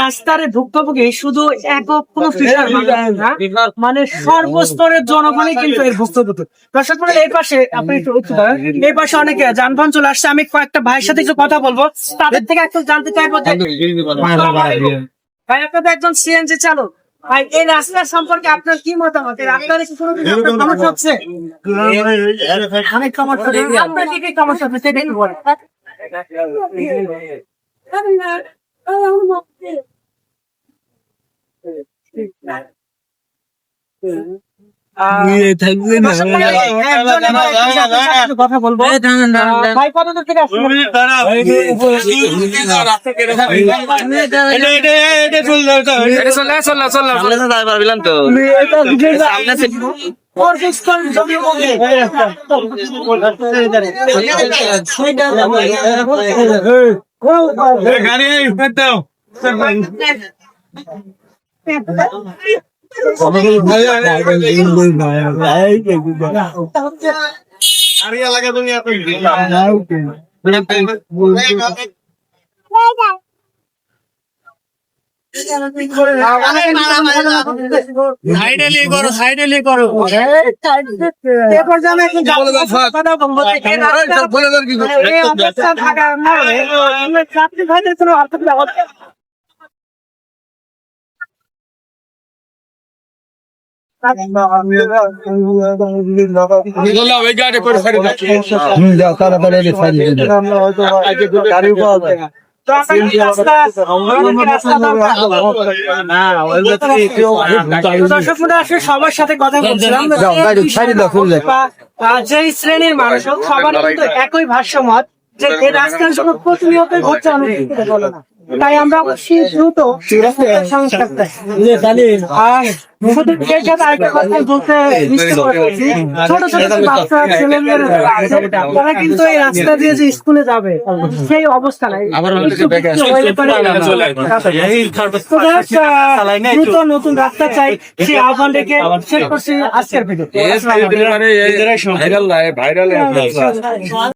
রাস্তার ভুক্তভোগী শুধু একক কোনো ফিশার মানে সর্বস্তরের জনগণই কিন্তু এর ভুক্তভোগী। দর্শক মন্ডলী, এই পাশে আপনি একটু এই পাশে অনেকে যানবাহন চলে আসছে। আমি কয়েকটা ভাইয়ের সাথে একটু কথা বলবো, তাদের থেকে একটু জানতে চাইবো যে ভাই, আপনাদের একজন সিএনজি চালক, ভাই এই রাস্তার সম্পর্কে আপনার কি মতামত? এই রাস্তার কি কোনো কিছু আপনার সমস্যা হচ্ছে? অনেক সমস্যা, আপনার কি কি সমস্যা হচ্ছে সেটা একটু বলেন। কথা বলবো। ভাই কতদূর থেকে আসছেন? সবার সাথে কথা বলছিলাম, যে শ্রেণীর মানুষ সবার কিন্তু একই ভাষ্যমত যে এই রাস্তার জন্য প্রতিনিয়ত ঘটছে, তাই আমরা অবশ্যই দ্রুত সংস্কার চাই। আর শুধু আরেকটা কথা বলতে ছোট ছোট বাচ্চা ছেলেমেয়েরা তারা কিন্তু এই রাস্তা দিয়ে যে স্কুলে যাবে সেই অবস্থা নাই। দ্রুত নতুন রাস্তা চাই, সেই আহ্বান রেখে শেষ করছি আজকের ভিডিও।